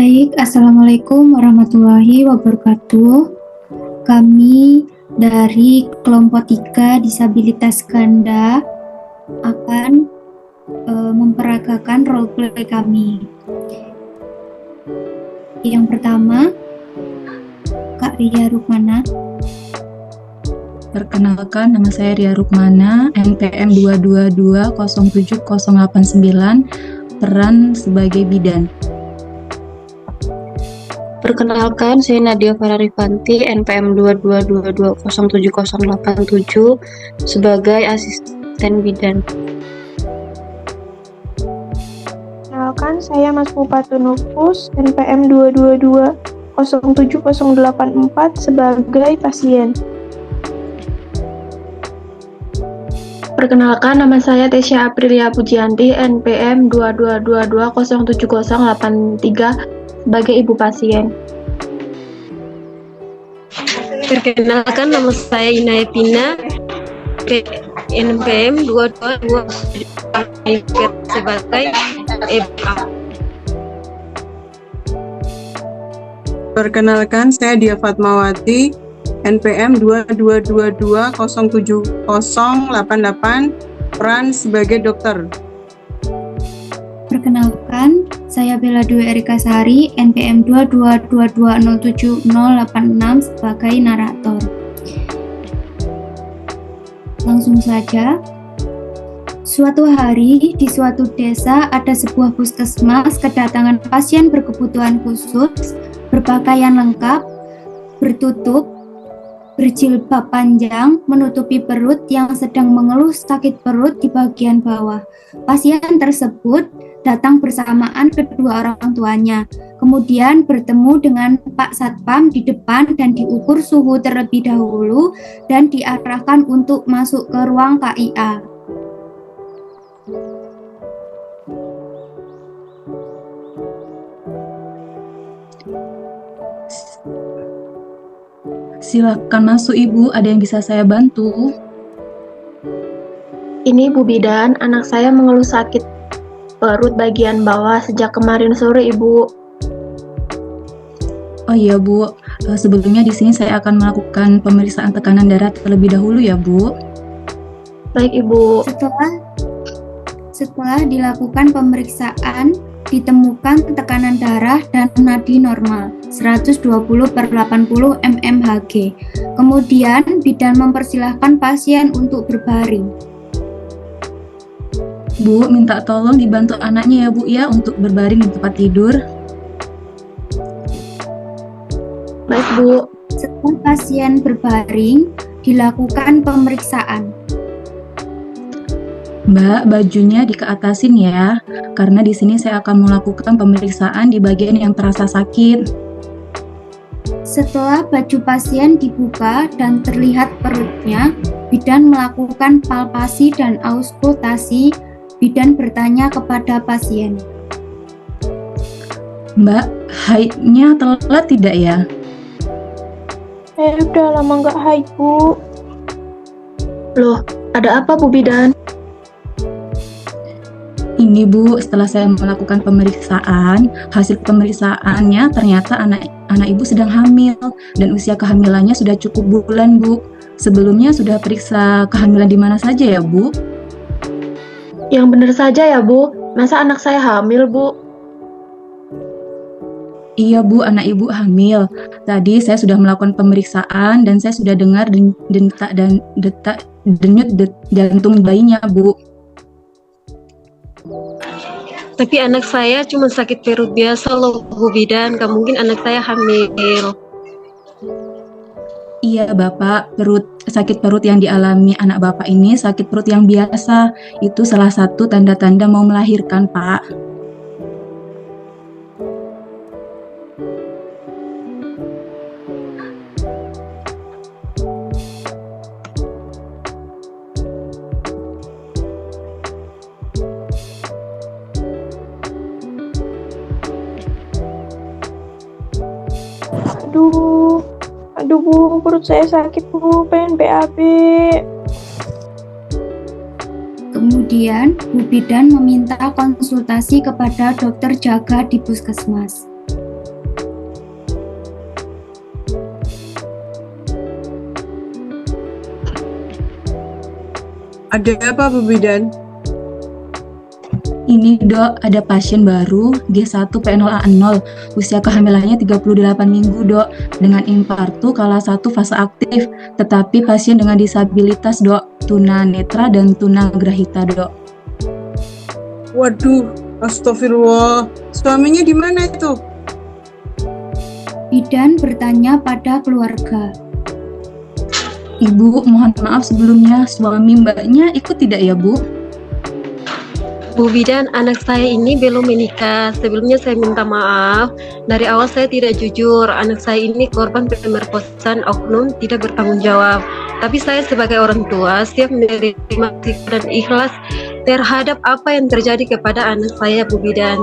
Baik, Assalamualaikum warahmatullahi wabarakatuh. Kami dari kelompok 3 disabilitas ganda akan memperagakan role play kami. Yang pertama, Kak Ria Rukmana. Perkenalkan, nama saya Ria Rukmana, NPM 222-07089, peran sebagai bidan. Perkenalkan, saya Nadia Fararifanti, NPM 222207087, sebagai asisten bidan. Perkenalkan, saya Mas Bupati Nufus, NPM 222-07084, sebagai pasien. Perkenalkan, nama saya Tesya Aprilia Pujianti, NPM 222207083, sebagai ibu pasien. Perkenalkan, nama saya Inayatina, NPM 222 sebagai ibu. Perkenalkan, saya Dia Fatmawati, NPM 222-07088, peran sebagai dokter. Perkenalkan, saya Bella Dwi Erika Sari, NPM 222207086, sebagai narator. Langsung saja. Suatu hari di suatu desa ada sebuah puskesmas kedatangan pasien berkebutuhan khusus, berpakaian lengkap, bertutup, berjilbab panjang, menutupi perut yang sedang mengeluh sakit perut di bagian bawah. Pasien tersebut datang bersamaan kedua orang tuanya, kemudian bertemu dengan Pak Satpam di depan dan diukur suhu terlebih dahulu dan diarahkan untuk masuk ke ruang KIA. Silakan masuk Ibu, ada yang bisa saya bantu? Ini Bu Bidan, anak saya mengeluh sakit perut bagian bawah sejak kemarin sore, Ibu. Oh iya Bu, sebelumnya di sini saya akan melakukan pemeriksaan tekanan darah terlebih dahulu ya Bu. Baik Ibu. Setelah dilakukan pemeriksaan, ditemukan tekanan darah dan nadi normal 120/80 mmHg. Kemudian bidan mempersilahkan pasien untuk berbaring. Bu, minta tolong dibantu anaknya ya Bu ya untuk berbaring di tempat tidur. Baik Bu. Setelah pasien berbaring, dilakukan pemeriksaan. Mbak, bajunya dikeatasin ya, karena di sini saya akan melakukan pemeriksaan di bagian yang terasa sakit. Setelah baju pasien dibuka dan terlihat perutnya, bidan melakukan palpasi dan auskultasi. Bidan bertanya kepada pasien. Mbak, haidnya telat tidak ya? Udah lama nggak haid, Bu. Loh, ada apa Bu Bidan? Ini Bu, setelah saya melakukan pemeriksaan, hasil pemeriksaannya ternyata anak Ibu sedang hamil dan usia kehamilannya sudah cukup bulan Bu. Sebelumnya sudah periksa kehamilan di mana saja ya Bu? Yang benar saja ya Bu, masa anak saya hamil Bu? Iya Bu, anak Ibu hamil. Tadi saya sudah melakukan pemeriksaan dan saya sudah dengar denyut jantung bayinya Bu. Tapi anak saya cuma sakit perut biasa loh Bu Bidan, gak mungkin anak saya hamil. Iya Bapak, sakit perut yang dialami anak Bapak ini sakit perut yang biasa. Itu salah satu tanda-tanda mau melahirkan Pak. Aduh Bu, perut saya sakit Bu, pengen BAB. Kemudian, Bu Bidan meminta konsultasi kepada dokter jaga di puskesmas. Ada apa Bu Bidan? Ini dok, ada pasien baru G1P0A0, usia kehamilannya 38 minggu dok, dengan infartu kala 1 fase aktif, tetapi pasien dengan disabilitas dok, tunanetra dan tunagrahita dok. Waduh, astagfirullah. Suaminya di mana itu? Bidan bertanya pada keluarga. Ibu, mohon maaf sebelumnya, suami mbaknya ikut tidak ya Bu? Bu Bidan, anak saya ini belum menikah. Sebelumnya saya minta maaf. Dari awal saya tidak jujur. Anak saya ini korban pemerkosaan oknum tidak bertanggung jawab. Tapi saya sebagai orang tua siap menerima dan ikhlas terhadap apa yang terjadi kepada anak saya, Bu Bidan.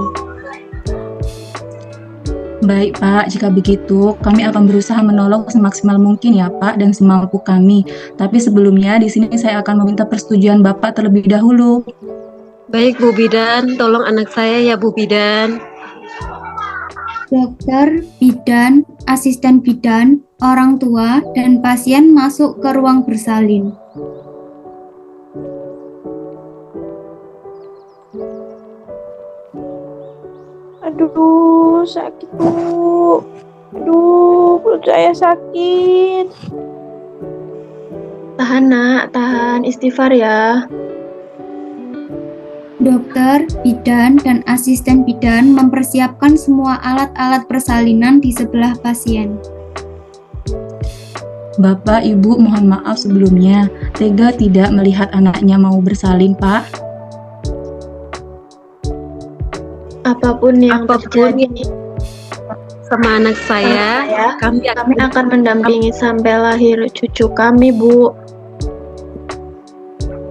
Baik Pak, jika begitu kami akan berusaha menolong semaksimal mungkin ya Pak dan semampu kami. Tapi sebelumnya di sini saya akan meminta persetujuan Bapak terlebih dahulu. Baik Bu Bidan, tolong anak saya ya Bu Bidan. Dokter, bidan, asisten bidan, orang tua, dan pasien masuk ke ruang bersalin. Aduh, sakit Bu. Aduh, perut saya sakit. Tahan nak, tahan, istighfar ya. Dokter, bidan, dan asisten bidan mempersiapkan semua alat-alat persalinan di sebelah pasien. Bapak, Ibu, mohon maaf sebelumnya. Tega tidak melihat anaknya mau bersalin, Pak? Apapun yang terjadi Sama anak saya, kami akan mendampingi sampai lahir cucu kami, Bu.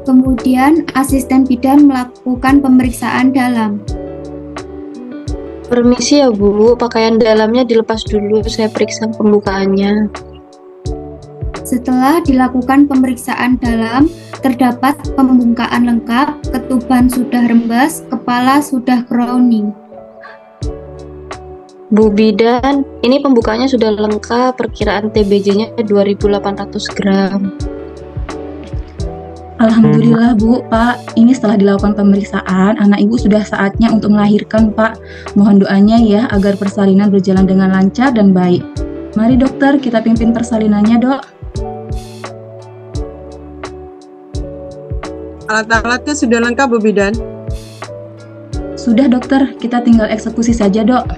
Kemudian, asisten bidan melakukan pemeriksaan dalam. Permisi ya Bu, pakaian dalamnya dilepas dulu, saya periksa pembukaannya. Setelah dilakukan pemeriksaan dalam, terdapat pembukaan lengkap, ketuban sudah rembes, kepala sudah crowning. Bu Bidan, ini pembukaannya sudah lengkap, perkiraan TBJ-nya 2.800 gram. Alhamdulillah Bu, Pak, ini setelah dilakukan pemeriksaan, anak Ibu sudah saatnya untuk melahirkan Pak. Mohon doanya ya agar persalinan berjalan dengan lancar dan baik. Mari dokter, kita pimpin persalinannya dok. Alat-alatnya sudah lengkap Bu Bidan? Sudah dokter, kita tinggal eksekusi saja dok.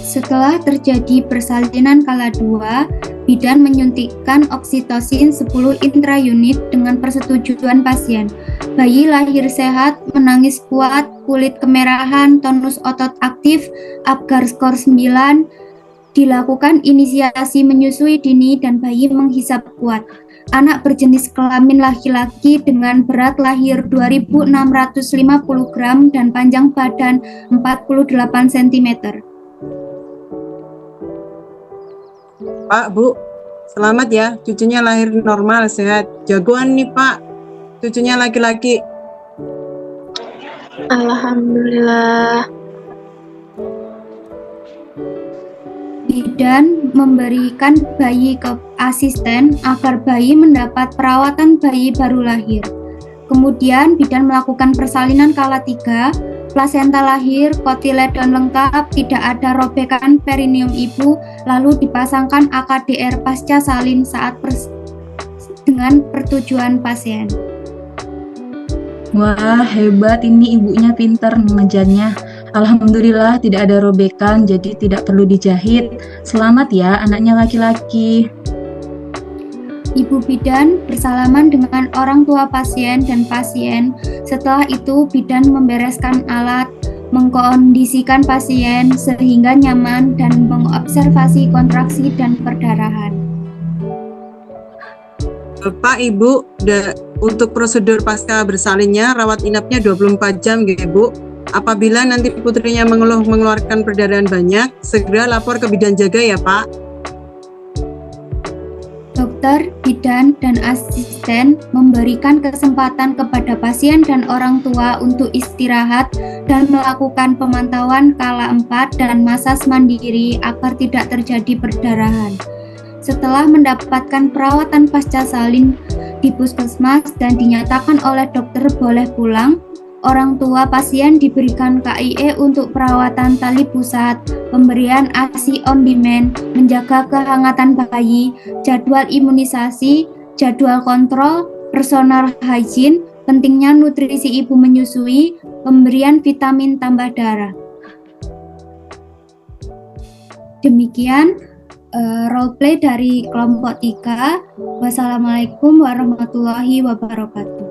Setelah terjadi persalinan kala 2, bidan menyuntikkan oksitosin 10 intraunit dengan persetujuan pasien. Bayi lahir sehat, menangis kuat, kulit kemerahan, tonus otot aktif, Apgar skor 9, dilakukan inisiasi menyusui dini dan bayi menghisap kuat. Anak berjenis kelamin laki-laki dengan berat lahir 2.650 gram dan panjang badan 48 cm. Pak, Bu, selamat ya, cucunya lahir normal, sehat. Jagoan nih Pak, cucunya laki-laki. Alhamdulillah. Bidan memberikan bayi ke asisten agar bayi mendapat perawatan bayi baru lahir. Kemudian bidan melakukan persalinan kala 3, plasenta lahir, kotiledon lengkap, tidak ada robekan perineum ibu, lalu dipasangkan AKDR pasca salin saat dengan persetujuan pasien. Wah, hebat ini ibunya pintar mengejarnya. Alhamdulillah tidak ada robekan, jadi tidak perlu dijahit. Selamat ya, anaknya laki-laki. Ibu bidan bersalaman dengan orang tua pasien dan pasien. Setelah itu, bidan membereskan alat, mengkondisikan pasien sehingga nyaman dan mengobservasi kontraksi dan perdarahan. Pak, Ibu, untuk prosedur pasca bersalinnya, rawat inapnya 24 jam gitu Bu. Apabila nanti putrinya mengeluarkan perdarahan banyak, segera lapor ke bidan jaga ya Pak. Dokter, bidan, dan asisten memberikan kesempatan kepada pasien dan orang tua untuk istirahat dan melakukan pemantauan kala 4 dan massage mandiri agar tidak terjadi perdarahan. setelah mendapatkan perawatan pasca salin di puskesmas dan dinyatakan oleh dokter boleh pulang, orang tua pasien diberikan KIE untuk perawatan tali pusat, pemberian ASI on demand, menjaga kehangatan bayi, jadwal imunisasi, jadwal kontrol, personal hygiene, pentingnya nutrisi ibu menyusui, pemberian vitamin tambah darah. Demikian roleplay dari kelompok 3. Wassalamualaikum warahmatullahi wabarakatuh.